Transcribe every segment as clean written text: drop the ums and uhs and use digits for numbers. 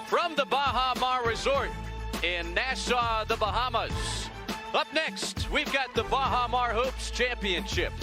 from the Baha Mar Resort in Nassau, the Bahamas. Up next, we've got the Baha Mar Hoops Championship.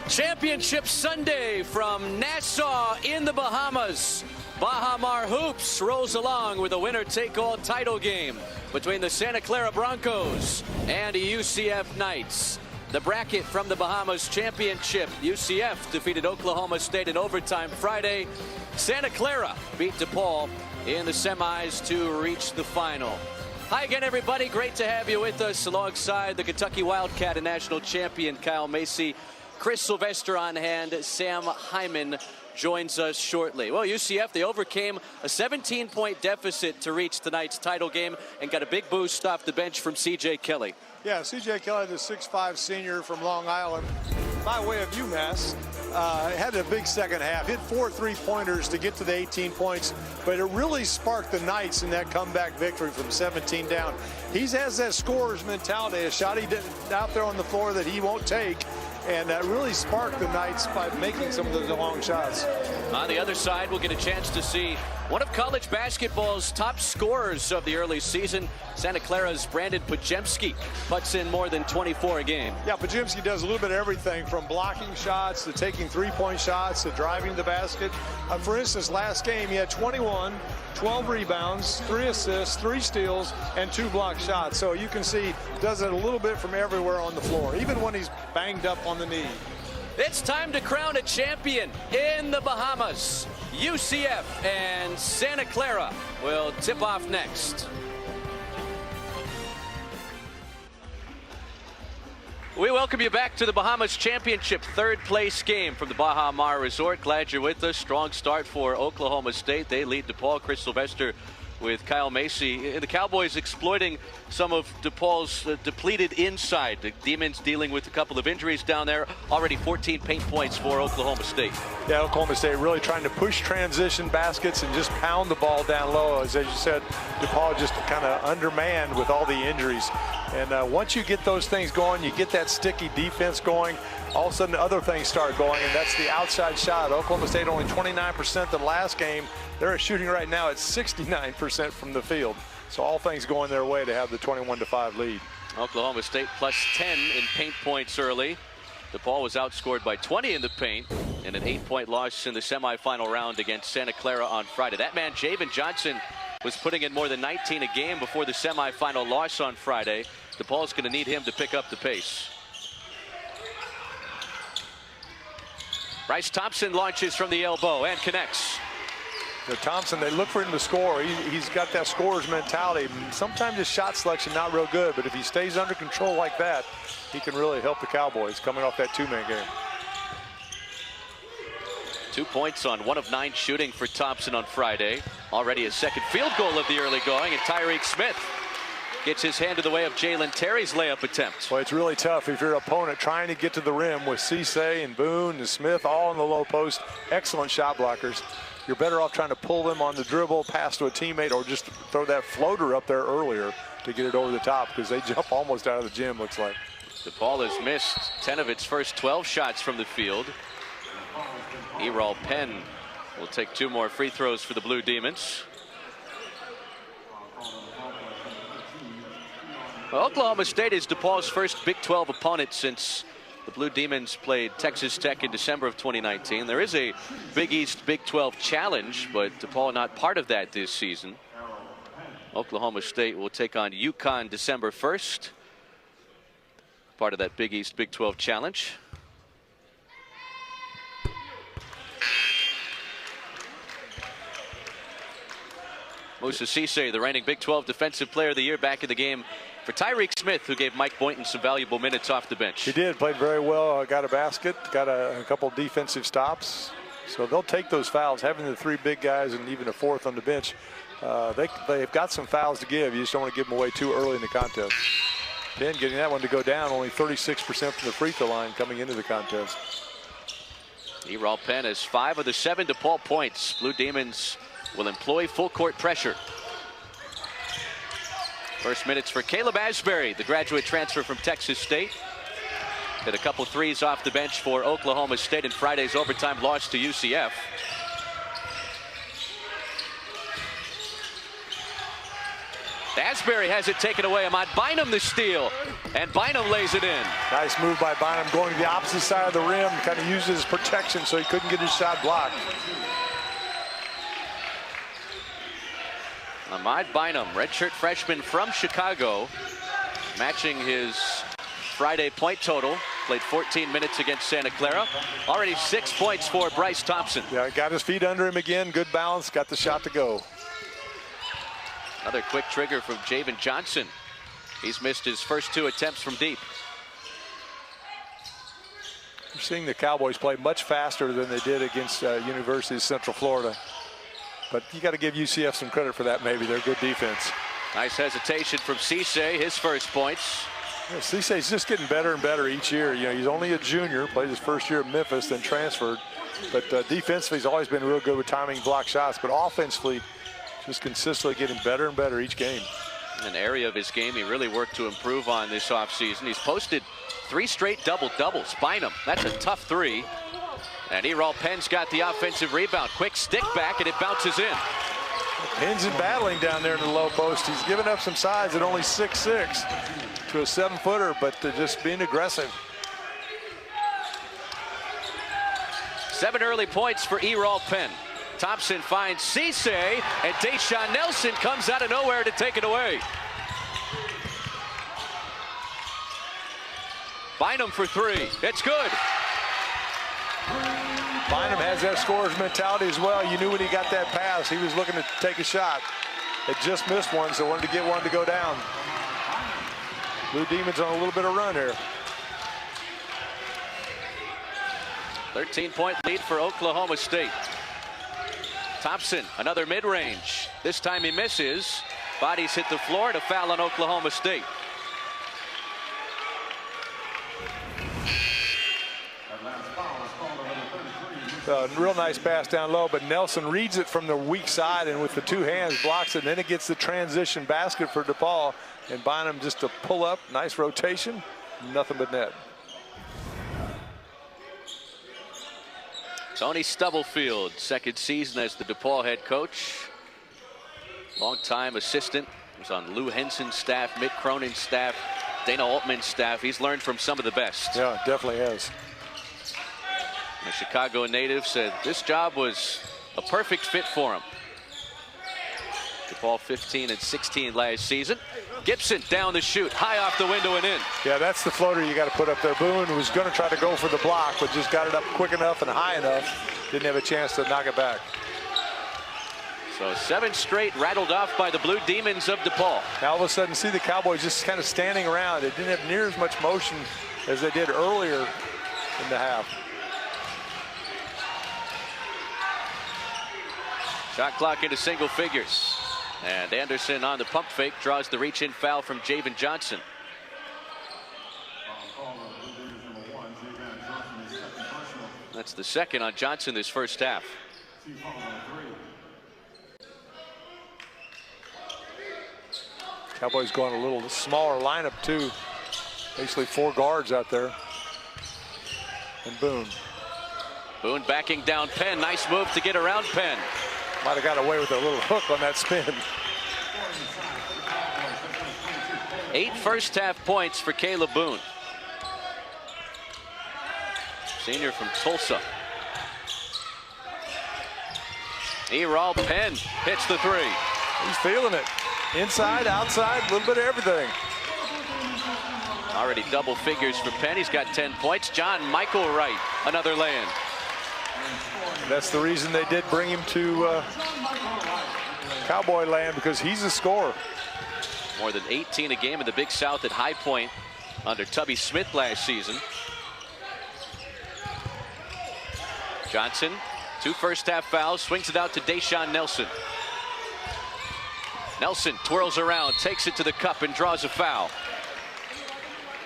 Championship Sunday from Nassau in the Bahamas. Baha Mar Hoops rolls along with a winner-take-all title game between the Santa Clara Broncos and the UCF Knights. The bracket from the Bahamas Championship. UCF defeated Oklahoma State in overtime Friday. Santa Clara beat DePaul in the semis to reach the final. Hi again, everybody. Great to have you with us alongside the Kentucky Wildcat and national champion Kyle Macy. Chris Sylvester on hand. Sam Hyman joins us shortly. Well, UCF, they overcame a 17-point deficit to reach tonight's title game and got a big boost off the bench from C.J. Kelly. Yeah, C.J. Kelly, the 6'5" senior from Long Island, by way of UMass, had a big second half. Hit 4 3-pointers to get to the 18 points, but it really sparked the Knights in that comeback victory from 17 down. He has that scorer's mentality, a shot he did out there on the floor that he won't take. And that really sparked the Knights by making some of those long shots. On the other side, we'll get a chance to see one of college basketball's top scorers of the early season. Santa Clara's Brandon Podziemski puts in more than 24 a game. Yeah, Podziemski does a little bit of everything from blocking shots to taking three-point shots to driving the basket. For instance, last game he had 21, 12 rebounds, 3 assists, 3 steals, and 2 block shots. So you can see does it a little bit from everywhere on the floor, even when he's banged up on the knee. It's time to crown a champion in the Bahamas. UCF and Santa Clara will tip off next. We welcome you back to the Bahamas Championship third place game from the Baha Mar Resort. Glad you're with us. Strong start for Oklahoma State. They lead DePaul. Chris Sylvester with Kyle Macy. The Cowboys exploiting some of DePaul's depleted inside. The Demons dealing with a couple of injuries down there. Already 14 paint points for Oklahoma State. Yeah, Oklahoma State really trying to push transition baskets and just pound the ball down low. As you said, DePaul just kind of undermanned with all the injuries. And once you get those things going, you get that sticky defense going, all of a sudden other things start going, and that's the outside shot. Oklahoma State only 29% the last game. They're shooting right now at 69% from the field. So all things going their way to have the 21-5 lead. Oklahoma State plus 10 in paint points early. DePaul was outscored by 20 in the paint in an 8-point loss in the semifinal round against Santa Clara on Friday. That man, Javen Johnson, was putting in more than 19 a game before the semifinal loss on Friday. DePaul's going to need him to pick up the pace. Bryce Thompson launches from the elbow and connects. Thompson, they look for him to score. He's got that scorer's mentality. Sometimes his shot selection not real good, but if he stays under control like that, he can really help the Cowboys coming off that 2-man game. 2 points on 1 of 9 shooting for Thompson on Friday. Already his second field goal of the early going, and Tyreek Smith gets his hand in the way of Jalen Terry's layup attempt. Well, it's really tough if your opponent trying to get to the rim with Cisse and Boone and Smith all in the low post. Excellent shot blockers. You're better off trying to pull them on the dribble, pass to a teammate, or just throw that floater up there earlier to get it over the top, because they jump almost out of the gym, looks like. DePaul has missed 10 of its first 12 shots from the field. Errol Penn will take 2 more free throws for the Blue Demons. Well, Oklahoma State is DePaul's first Big 12 opponent since the Blue Demons played Texas Tech in December of 2019. There is a Big East Big 12 challenge, but DePaul not part of that this season. Oklahoma State will take on UConn December 1st. Part of that Big East Big 12 challenge. Moussa Cisse, the reigning Big 12 Defensive Player of the Year, back in the game for Tyreek Smith, who gave Mike Boynton some valuable minutes off the bench. He did, played very well, got a basket, got a couple defensive stops. So they'll take those fouls, having the 3 big guys and even a 4th on the bench. They've got some fouls to give. You just don't want to give them away too early in the contest. Penn getting that one to go down, only 36% from the free throw line coming into the contest. Errol Penn has 5 of the 7 DePaul points. Blue Demons will employ full court pressure. First minutes for Caleb Asbury, the graduate transfer from Texas State. Hit a couple threes off the bench for Oklahoma State in Friday's overtime loss to UCF. Asbury has it taken away. Ahmad Bynum the steal, and Bynum lays it in. Nice move by Bynum, going to the opposite side of the rim, kind of used his protection so he couldn't get his shot blocked. Ahmad Bynum, redshirt freshman from Chicago, matching his Friday point total. Played 14 minutes against Santa Clara. Already 6 points for Bryce Thompson. Yeah, got his feet under him again. Good balance, got the shot to go. Another quick trigger from Javen Johnson. He's missed his first 2 attempts from deep. We're seeing the Cowboys play much faster than they did against University of Central Florida. But you got to give UCF some credit for that, maybe. They're good defense. Nice hesitation from Cisse, his first points. Yeah, Cisse's just getting better and better each year. You know, he's only a junior, played his first year at Memphis, then transferred. But defensively, he's always been real good with timing block shots. But offensively, just consistently getting better and better each game. An area of his game he really worked to improve on this offseason. He's posted 3 straight double-doubles. Bynum, that's a tough 3. And Errol Penn's got the offensive rebound. Quick stick back, and it bounces in. Penn's in battling down there in the low post. He's given up some size at only 6'6" to a 7-footer, but they're just being aggressive. 7 early points for Errol Penn. Thompson finds Cisse, and Deshaun Nelson comes out of nowhere to take it away. Bynum for 3. It's good. Bynum has that scorer's mentality as well. You knew when he got that pass, he was looking to take a shot. It just missed one, so wanted to get one to go down. Blue Demons on a little bit of run here. 13-point lead for Oklahoma State. Thompson, another mid-range. This time he misses. Bodies hit the floor, and a foul on Oklahoma State. Real nice pass down low, but Nelson reads it from the weak side and with the 2 hands blocks it, and then it gets the transition basket for DePaul, and Bynum just to pull up. Nice rotation, nothing but net. Tony Stubblefield, second season as the DePaul head coach. Longtime assistant. Was on Lou Henson's staff, Mick Cronin's staff, Dana Altman's staff. He's learned from some of the best. Yeah, definitely has. The Chicago native said this job was a perfect fit for him. DePaul 15 and 16 last season. Gibson down the chute, high off the window and in. Yeah, that's the floater you got to put up there. Boone was going to try to go for the block, but just got it up quick enough and high enough. Didn't have a chance to knock it back. So 7 straight rattled off by the Blue Demons of DePaul. Now all of a sudden see the Cowboys just kind of standing around. They didn't have near as much motion as they did earlier in the half. Shot clock into single figures. And Anderson on the pump fake draws the reach-in foul from Javen Johnson. That's the second on Johnson this first half. Cowboys going a little smaller lineup too. Basically 4 guards out there. And Boone. Boone backing down Penn. Nice move to get around Penn. Might have got away with a little hook on that spin. 8 first half points for Caleb Boone. Senior from Tulsa. Errol Penn hits the 3. He's feeling it. Inside, outside, a little bit of everything. Already double figures for Penn. He's got 10 points. John Michael Wright, another land. That's the reason they did bring him to Cowboy land, because he's a scorer. More than 18 a game in the Big South at High Point under Tubby Smith last season. Johnson, 2 first half fouls, swings it out to Deshaun Nelson. Nelson twirls around, takes it to the cup and draws a foul.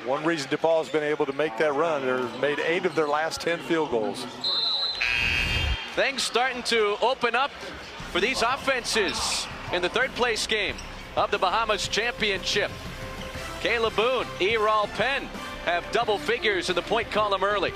One reason DePaul's been able to make that run, they've made 8 of their last 10 field goals. Things starting to open up for these offenses in the third place game of the Bahamas Championship. Caleb Boone, Errol Penn have double figures in the point column early.